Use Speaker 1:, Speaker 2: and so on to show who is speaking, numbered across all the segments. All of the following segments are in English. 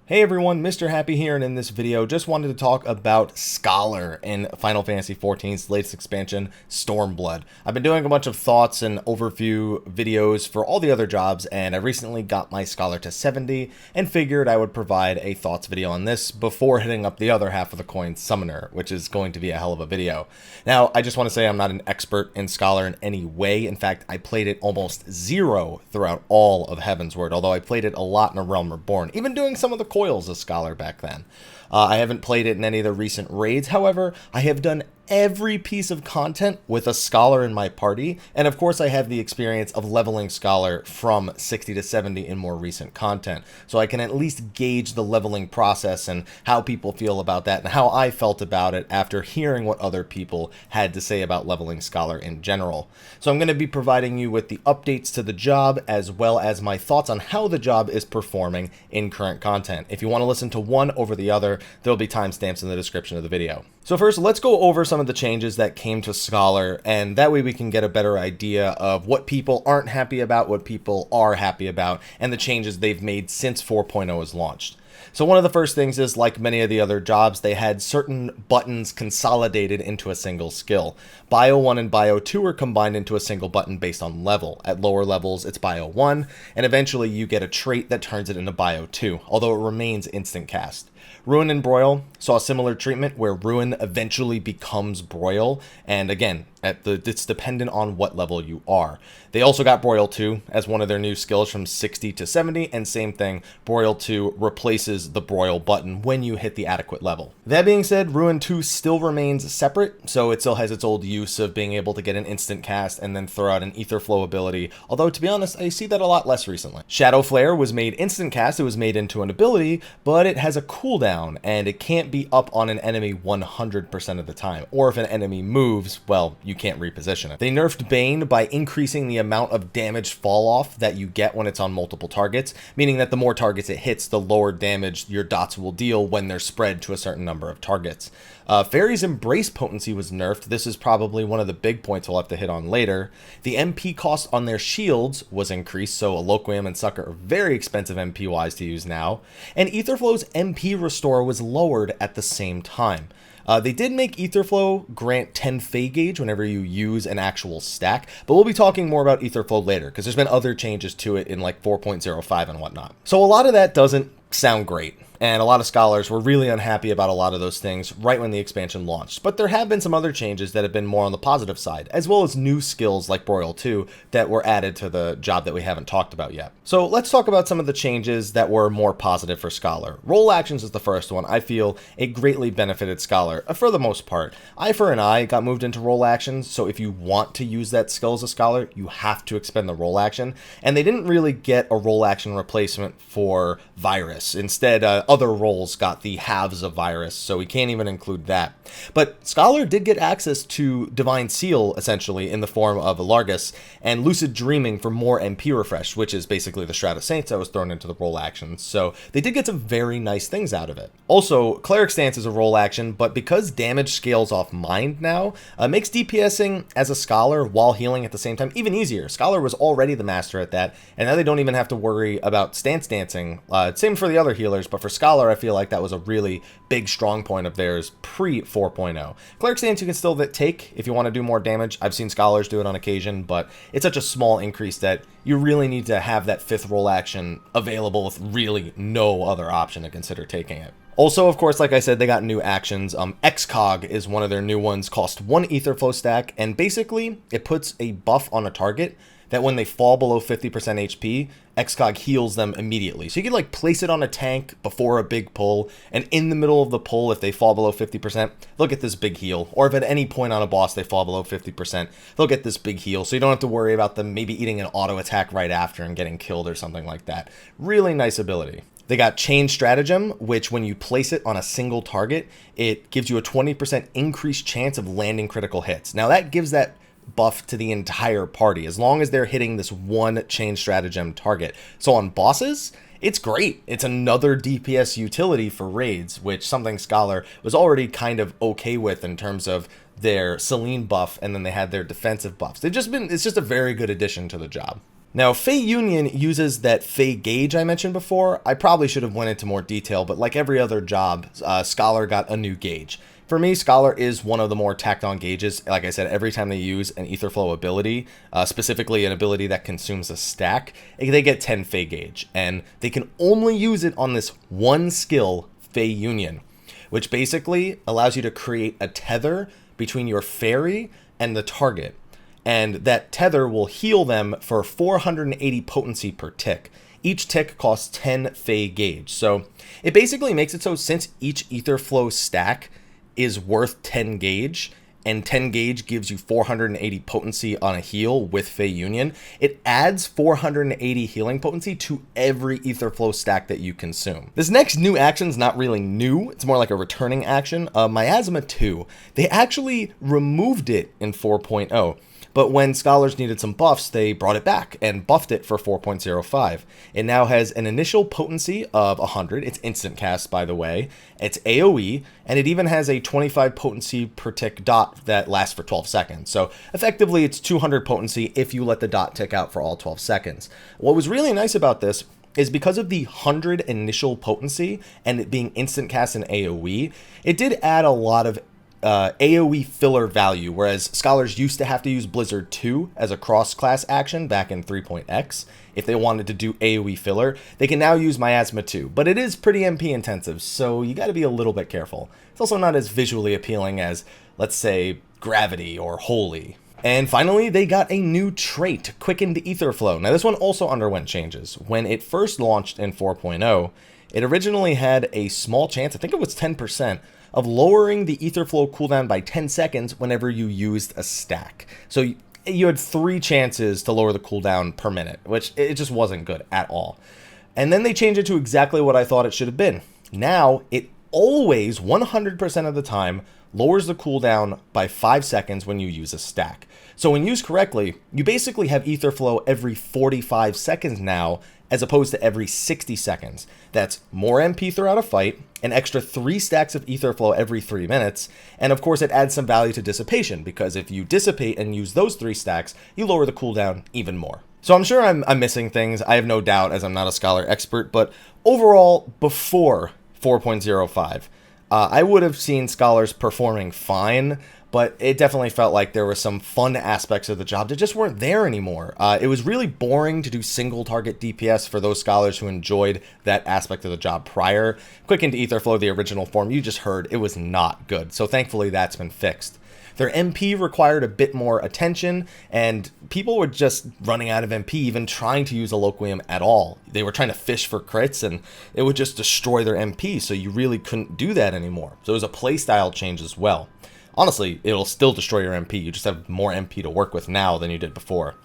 Speaker 1: Hey everyone, Mr. Happy here, and in this video just wanted to talk about Scholar in Final Fantasy XIV's latest expansion, Stormblood. I've been doing a bunch of thoughts and overview videos for all the other jobs, and I recently got my Scholar to 70 and figured I would provide a thoughts video on this before hitting up the other half of the coin, Summoner, which is going to be a hell of a video. Now, I just want to say I'm not an expert in Scholar in any way. In fact, I played it almost zero throughout all of Heavensward, although I played it a lot in A Realm Reborn, even doing some of the coils as Scholar back then. I haven't played it in any of the recent raids. However, I have done every piece of content with a Scholar in my party, and of course I have the experience of leveling Scholar from 60 to 70 in more recent content, so I can at least gauge the leveling process and how people feel about that and how I felt about it after hearing what other people had to say about leveling Scholar in general. So I'm going to be providing you with the updates to the job as well as my thoughts on how the job is performing in current content. If you want to listen to one over the other, there will be timestamps in the description of the video. So first, let's go over some of the changes that came to Scholar, and that way we can get a better idea of what people aren't happy about, what people are happy about, and the changes they've made since 4.0 was launched. So one of the first things is, like many of the other jobs, they had certain buttons consolidated into a single skill. Bio 1 and Bio 2 are combined into a single button based on level. At lower levels, it's Bio 1, and eventually you get a trait that turns it into Bio 2, although it remains instant cast. Ruin and Broil saw a similar treatment where Ruin eventually becomes Broil, and again, it's dependent on what level you are. They also got Broil 2 as one of their new skills from 60 to 70, and same thing, Broil 2 replaces the Broil button when you hit the adequate level. That being said, Ruin 2 still remains separate, so it still has its old use of being able to get an instant cast and then throw out an Ether Flow ability, although to be honest, I see that a lot less recently. Shadow Flare was made instant cast, it was made into an ability, but it has a cooldown, and it can't be up on an enemy 100% of the time, or if an enemy moves, well, you can't reposition it. They nerfed Bane by increasing the amount of damage fall off that you get when it's on multiple targets, meaning that the more targets it hits, the lower damage your dots will deal when they're spread to a certain number of targets. Fairy's Embrace potency was nerfed. This is probably one of the big points we'll have to hit on later. The MP cost on their shields was increased, so Eloquium and Succor are very expensive MP-wise to use now. And Etherflow's MP restore was lowered at the same time. They did make Etherflow grant 10 Fey Gauge whenever you use an actual stack, but we'll be talking more about Etherflow later, because there's been other changes to it in like 4.05 and whatnot. So a lot of that doesn't sound great, and a lot of scholars were really unhappy about a lot of those things right when the expansion launched. But there have been some other changes that have been more on the positive side, as well as new skills like Broil 2 that were added to the job that we haven't talked about yet. So let's talk about some of the changes that were more positive for Scholar. Roll actions is the first one. I feel it greatly benefited Scholar for the most part. Eye for an Eye got moved into roll actions, so if you want to use that skill as a Scholar, you have to expend the roll action. And they didn't really get a roll action replacement for Virus. Instead, other roles got the halves of Virus, so we can't even include that. But Scholar did get access to Divine Seal, essentially, in the form of Alargus, and Lucid Dreaming for more MP refresh, which is basically the Shroud of Saints that was thrown into the roll actions, so they did get some very nice things out of it. Also, Cleric Stance is a roll action, but because damage scales off Mind now, makes DPSing as a Scholar while healing at the same time even easier. Scholar was already the master at that, and now they don't even have to worry about stance dancing. Same for the other healers, but for Scholar, I feel like that was a really big strong point of theirs pre 4.0. Cleric Stance you can still take if you want to do more damage. I've seen Scholars do it on occasion, but it's such a small increase that you really need to have that fifth roll action available with really no other option to consider taking it. Also, of course, like I said, they got new actions. XCOG is one of their new ones, cost 1 Etherflow stack, and basically it puts a buff on a target that when they fall below 50% HP, XCOG heals them immediately. So you can like place it on a tank before a big pull, and in the middle of the pull, if they fall below 50%, they'll get this big heal. Or if at any point on a boss they fall below 50%, they'll get this big heal. So you don't have to worry about them maybe eating an auto attack right after and getting killed or something like that. Really nice ability. They got Chain Stratagem, which when you place it on a single target, it gives you a 20% increased chance of landing critical hits. Now that gives that buff to the entire party, as long as they're hitting this one Chain Stratagem target. So on bosses, it's great. It's another DPS utility for raids, which something Scholar was already kind of okay with in terms of their Selene buff, and then they had their defensive buffs. It's just a very good addition to the job. Now, Fey Union uses that Fey gauge I mentioned before. I probably should have went into more detail, but like every other job, Scholar got a new gauge. For me, Scholar is one of the more tacked on gauges. Like I said, every time they use an Etherflow ability, specifically an ability that consumes a stack, they get 10 Fey gauge. And they can only use it on this one skill, Fey Union, which basically allows you to create a tether between your fairy and the target. And that tether will heal them for 480 potency per tick. Each tick costs 10 Fey gauge. So it basically makes it so since each Etherflow stack is worth 10 gauge, and 10 gauge gives you 480 potency on a heal with Fey Union, it adds 480 healing potency to every Etherflow stack that you consume. This next new action is not really new, it's more like a returning action. Miasma 2, they actually removed it in 4.0. But when Scholars needed some buffs, they brought it back and buffed it for 4.05. It now has an initial potency of 100. It's instant cast, by the way. It's AoE, and it even has a 25 potency per tick dot that lasts for 12 seconds. So effectively, it's 200 potency if you let the dot tick out for all 12 seconds. What was really nice about this is because of the 100 initial potency and it being instant cast in AoE, it did add a lot of AoE filler value, whereas Scholars used to have to use Blizzard 2 as a cross-class action back in 3.x. If they wanted to do AoE filler, they can now use Miasma 2, but it is pretty MP intensive, so you gotta be a little bit careful. It's also not as visually appealing as, let's say, Gravity or Holy. And finally, they got a new trait, Quickened Etherflow. Now this one also underwent changes. When it first launched in 4.0, it originally had a small chance, I think it was 10%, of lowering the Etherflow cooldown by 10 seconds whenever you used a stack. So you had 3 chances to lower the cooldown per minute, which it just wasn't good at all. And then they changed it to exactly what I thought it should have been. Now, it always, 100% of the time, lowers the cooldown by 5 seconds when you use a stack. So when used correctly, you basically have Etherflow every 45 seconds now, as opposed to every 60 seconds. That's more MP throughout a fight, an extra 3 stacks of Etherflow every 3 minutes, and of course it adds some value to dissipation, because if you dissipate and use those 3 stacks, you lower the cooldown even more. So I'm sure I'm missing things, I have no doubt, as I'm not a Scholar expert, but overall, before 4.05, I would have seen Scholars performing fine, but it definitely felt like there were some fun aspects of the job that just weren't there anymore. It was really boring to do single target DPS for those Scholars who enjoyed that aspect of the job prior. Quickened Etherflow, the original form you just heard, it was not good, so thankfully that's been fixed. Their MP required a bit more attention, and people were just running out of MP even trying to use a Loquium at all. They were trying to fish for crits, and it would just destroy their MP, so you really couldn't do that anymore. So it was a playstyle change as well. Honestly, it'll still destroy your MP, you just have more MP to work with now than you did before.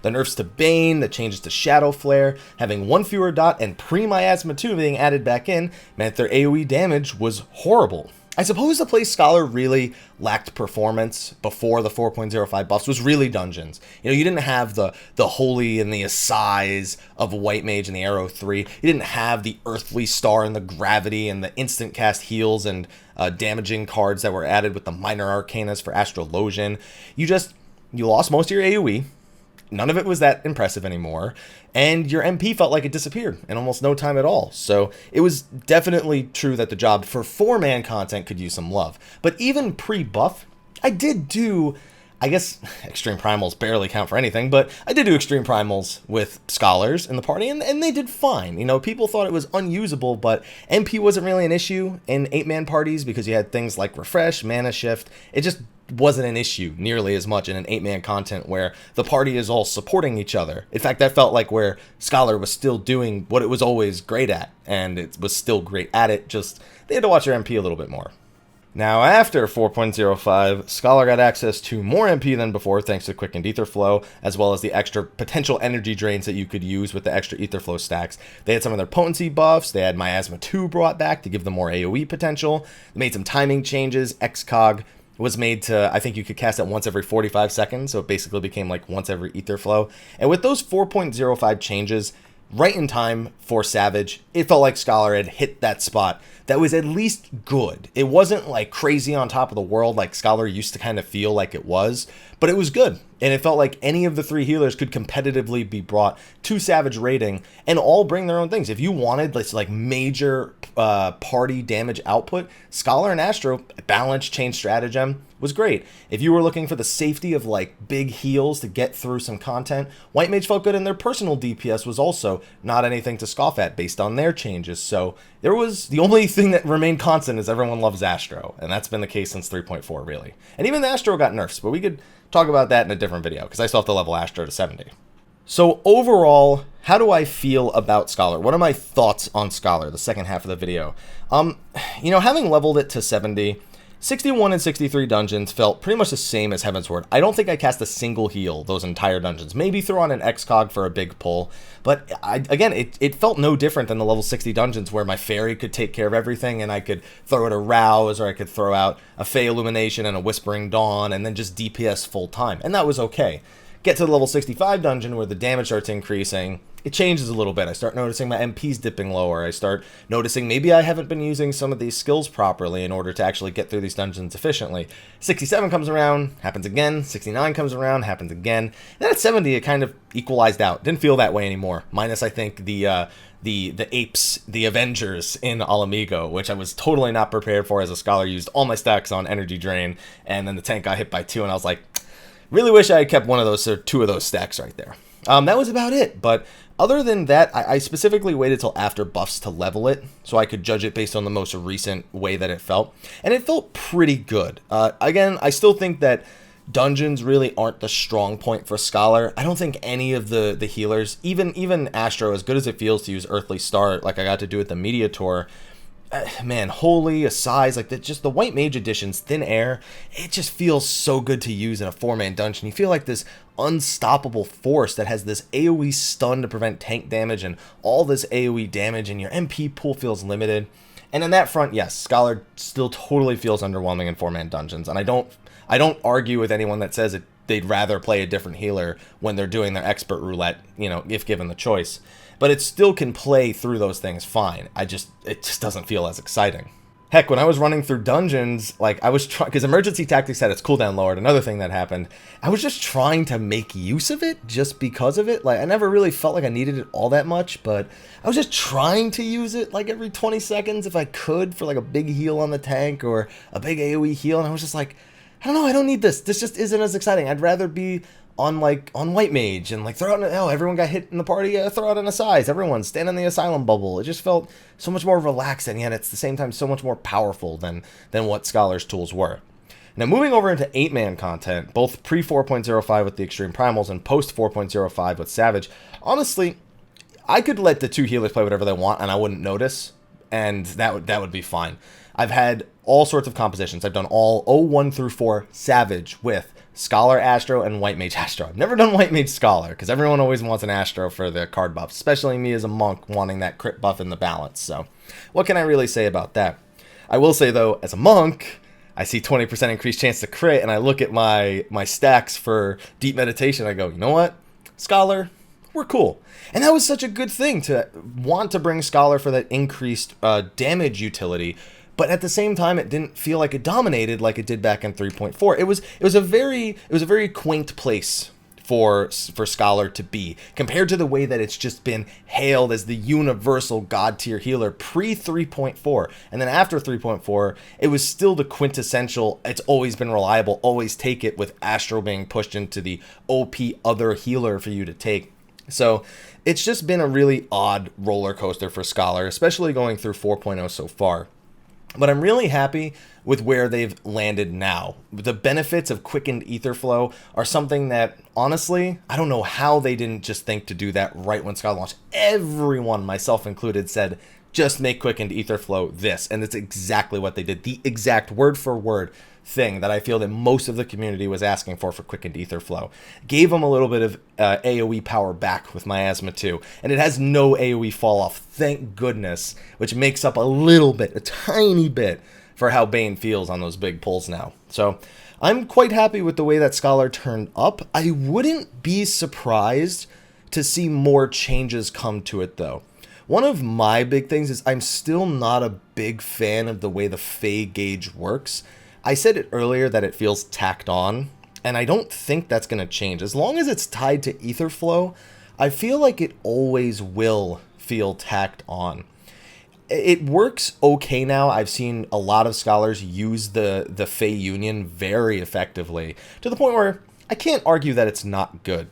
Speaker 1: The nerfs to Bane, the changes to Shadow Flare, having 1 fewer dot, and pre-Miasma 2 being added back in meant their AoE damage was horrible. I suppose the place Scholar really lacked performance before the 4.05 buffs was really dungeons. You know, you didn't have the Holy and the Assize of White Mage and the Arrow 3. You didn't have the Earthly Star and the Gravity and the instant cast heals and damaging cards that were added with the Minor Arcanas for Astrologian. You lost most of your AoE. None of it was that impressive anymore, and your MP felt like it disappeared in almost no time at all. So it was definitely true that the job for 4-man content could use some love. But even pre-buff, I did do, I guess Extreme Primals barely count for anything, but I did do Extreme Primals with Scholars in the party, and they did fine. You know, people thought it was unusable, but MP wasn't really an issue in 8-man parties because you had things like Refresh, Mana Shift. It just wasn't an issue nearly as much in an 8-man content where the party is all supporting each other. In fact, that felt like where Scholar was still doing what it was always great at, and it was still great at it, just they had to watch their MP a little bit more. Now, after 4.05, Scholar got access to more MP than before thanks to Quickened Etherflow, as well as the extra potential energy drains that you could use with the extra Etherflow stacks. They had some of their potency buffs, they had Miasma 2 brought back to give them more AoE potential, they made some timing changes, XCOG was made to, I think you could cast it once every 45 seconds, so it basically became like once every Etherflow. And with those 4.05 changes, right in time for Savage, it felt like Scholar had hit that spot that was at least good. It wasn't like crazy on top of the world like Scholar used to kind of feel like it was, but it was good. And it felt like any of the 3 healers could competitively be brought to Savage rating and all bring their own things. If you wanted this like major party damage output, Scholar and Astro balance chain stratagem was great. If you were looking for the safety of like big heals to get through some content, White Mage felt good, and their personal DPS was also not anything to scoff at based on their changes. So there was the only thing that remained constant is everyone loves Astro, and that's been the case since 3.4 really. And even the Astro got nerfs, but we could talk about that in a different video because I still have to level Astro to 70. So overall, how do I feel about Scholar? What are my thoughts on Scholar, the second half of the video? You know, having leveled it to 70, 61 and 63 dungeons felt pretty much the same as Heavensward. I don't think I cast a single heal those entire dungeons. Maybe throw on an XCOG for a big pull, but again, it felt no different than the level 60 dungeons where my fairy could take care of everything and I could throw out a Rouse, or I could throw out a Fey Illumination and a Whispering Dawn and then just DPS full time, and that was okay. Get to the level 65 dungeon where the damage starts increasing, it changes a little bit. I start noticing my MP's dipping lower. I start noticing maybe I haven't been using some of these skills properly in order to actually get through these dungeons efficiently. 67 comes around, happens again. 69 comes around, happens again. And then at 70, it kind of equalized out. Didn't feel that way anymore. Minus, I think, the apes, the Avengers in Alamigo, which I was totally not prepared for as a Scholar. Used all my stacks on Energy Drain, and then the tank got hit by 2, and I was like, really wish I had kept one of those, or 2 of those stacks right there. That was about it, but other than that, I specifically waited till after buffs to level it, so I could judge it based on the most recent way that it felt, and it felt pretty good. Again, I still think that dungeons really aren't the strong point for Scholar. I don't think any of the healers, even Astro, as good as it feels to use Earthly Star, like I got to do at the Media Tour, man, Holy, Assize, like just the White Mage editions, Thin Air, it just feels so good to use in a 4-man dungeon. You feel like this unstoppable force that has this AoE stun to prevent tank damage and all this AoE damage, and your MP pool feels limited. And on that front, yes, Scholar still totally feels underwhelming in 4-man dungeons, and I don't argue with anyone that says they'd rather play a different healer when they're doing their expert roulette, you know, if given the choice. But it still can play through those things fine. It just doesn't feel as exciting. Heck, when I was running through dungeons, like I was trying, because Emergency Tactics had its cooldown lowered, another thing that happened, I was just trying to make use of it just because of it. Like, I never really felt like I needed it all that much, but I was just trying to use it like every 20 seconds if I could for like a big heal on the tank or a big AoE heal, and I was just like, I don't know, I don't need this. This just isn't as exciting. I'd rather be on White Mage and like throw out everyone got hit in the party, throw out an Assize, everyone stand in the Asylum bubble. It just felt so much more relaxed, and yet it's at the same time so much more powerful than what Scholar's tools were. Now moving over into 8-man content, both pre 4.05 with the Extreme Primals and post 4.05 with Savage, honestly, I could let the 2 healers play whatever they want and I wouldn't notice, and that would be fine. I've had all sorts of compositions. I've done all 01 through 4 Savage with Scholar Astro and White Mage Astro. I've never done White Mage Scholar because everyone always wants an Astro for the card buff, especially me as a monk wanting that crit buff in the balance. So what can I really say about that? I will say though, as a monk, I see 20% increased chance to crit, and I look at my stacks for Deep Meditation, I go, you know what? Scholar, we're cool. And that was such a good thing to want to bring Scholar for that increased damage utility. But at the same time, it didn't feel like it dominated like it did back in 3.4. It was a very quaint place for Scholar to be compared to the way that it's just been hailed as the universal god tier healer pre 3.4, and then after 3.4, it was still the quintessential. It's always been reliable, always take it, with Astro being pushed into the OP other healer for you to take. So it's just been a really odd roller coaster for Scholar, especially going through 4.0 so far. But I'm really happy with where they've landed now. The benefits of quickened ether flow are something that, honestly, I don't know how they didn't just think to do that right when Scholar launched. Everyone, myself included, said, just make quickened ether flow this. And it's exactly what they did. The exact word for word thing that I feel that most of the community was asking for quickened ether flow. Gave them a little bit of AoE power back with Miasma 2, and it has no AoE fall off, thank goodness, which makes up a little bit, a tiny bit, for how Bane feels on those big pulls now. So I'm quite happy with the way that Scholar turned up. I wouldn't be surprised to see more changes come to it though. One of my big things is I'm still not a big fan of the way the Fey gauge works. I said it earlier that it feels tacked on. And I don't think that's going to change. As long as it's tied to ether flow, I feel like it always will feel tacked on. It works okay now. I've seen a lot of scholars use the Fey Union very effectively, to the point where I can't argue that it's not good.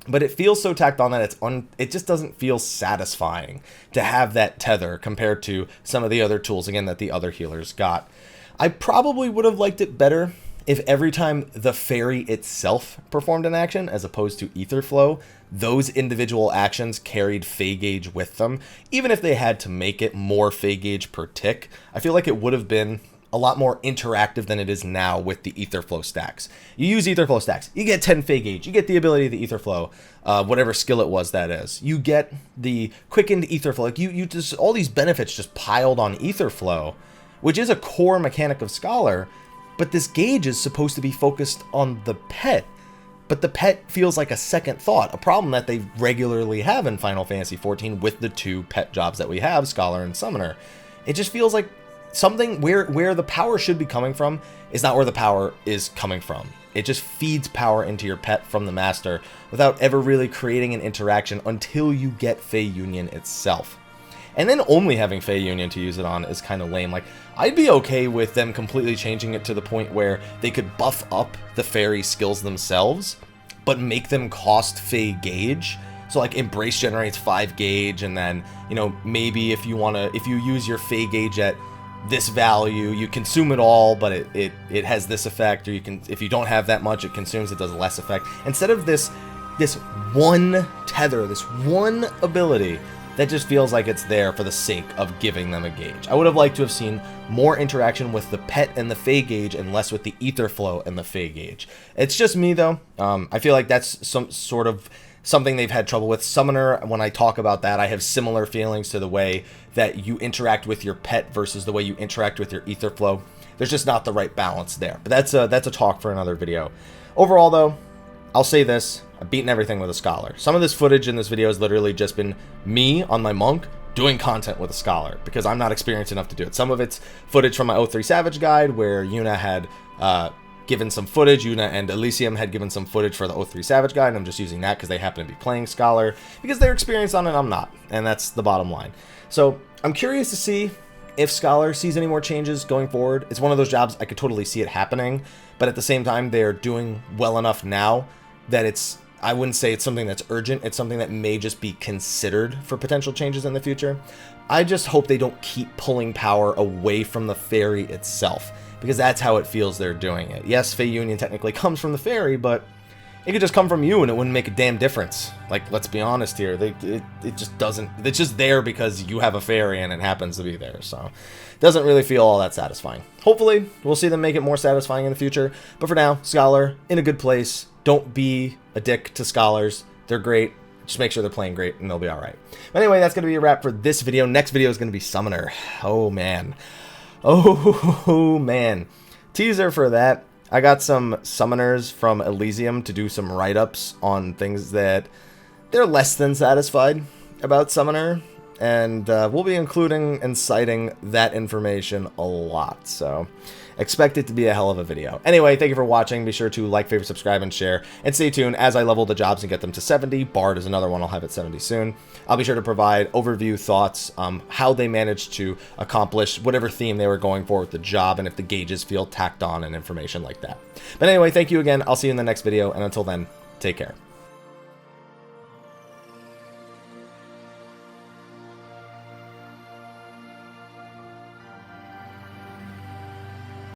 Speaker 1: But it feels so tacked on that it just doesn't feel satisfying to have that tether compared to some of the other tools, again, that the other healers got. I probably would have liked it better if every time the fairy itself performed an action, as opposed to ether flow, those individual actions carried Fey gauge with them. Even if they had to make it more Fey gauge per tick, I feel like it would have been a lot more interactive than it is now with the ether flow stacks. You use ether flow stacks, you get 10 Fey gauge, you get the ability of the ether flow, whatever skill it was that is. You get the quickened ether flow. Like you just, all these benefits just piled on ether flow, which is a core mechanic of Scholar. But this gauge is supposed to be focused on the pet. But the pet feels like a second thought, a problem that they regularly have in Final Fantasy XIV with the two pet jobs that we have, Scholar and Summoner. It just feels like something where the power should be coming from is not where the power is coming from. It just feeds power into your pet from the master without ever really creating an interaction until you get Fey Union itself. And then only having Fey Union to use it on is kind of lame. Like, I'd be okay with them completely changing it to the point where they could buff up the fairy skills themselves, but make them cost Fey gauge. So like Embrace generates 5 gauge, and then, you know, maybe if you use your Fey gauge at this value, you consume it all, but it has this effect, or you can, if you don't have that much, it consumes, it does less effect. Instead of this one tether, this one ability that just feels like it's there for the sake of giving them a gauge. I would have liked to have seen more interaction with the pet and the Fey gauge and less with the ether flow and the Fey gauge. It's just me though. I feel like that's some sort of something they've had trouble with. Summoner, when I talk about that, I have similar feelings to the way that you interact with your pet versus the way you interact with your ether flow. There's just not the right balance there. But that's a talk for another video. Overall though, I'll say this, I've beaten everything with a Scholar. Some of this footage in this video has literally just been me on my monk doing content with a Scholar, because I'm not experienced enough to do it. Some of it's footage from my 03 Savage guide, where Yuuna had given some footage, Yuuna and Elysium had given some footage for the 03 Savage guide, and I'm just using that because they happen to be playing Scholar, because they're experienced on it, I'm not, and that's the bottom line. So I'm curious to see if Scholar sees any more changes going forward. It's one of those jobs I could totally see it happening, but at the same time, they're doing well enough now that I wouldn't say it's something that's urgent. It's something that may just be considered for potential changes in the future. I just hope they don't keep pulling power away from the fairy itself, because that's how it feels they're doing it. Yes, Fey Union technically comes from the fairy, but it could just come from you and it wouldn't make a damn difference. Like, let's be honest here. It just doesn't. It's just there because you have a fairy and it happens to be there. So it doesn't really feel all that satisfying. Hopefully, we'll see them make it more satisfying in the future. But for now, Scholar, in a good place. Don't be a dick to Scholars. They're great. Just make sure they're playing great and they'll be alright. But anyway, that's going to be a wrap for this video. Next video is going to be Summoner. Oh, man. Oh, man. Teaser for that. I got some summoners from Elysium to do some write-ups on things that they're less than satisfied about Summoner. And we'll be including and citing that information a lot. So expect it to be a hell of a video. Anyway, thank you for watching. Be sure to like, favorite, subscribe, and share. And stay tuned as I level the jobs and get them to 70. Bard is another one I'll have at 70 soon. I'll be sure to provide overview thoughts, how they managed to accomplish whatever theme they were going for with the job, and if the gauges feel tacked on and information like that. But anyway, thank you again. I'll see you in the next video. And until then, take care.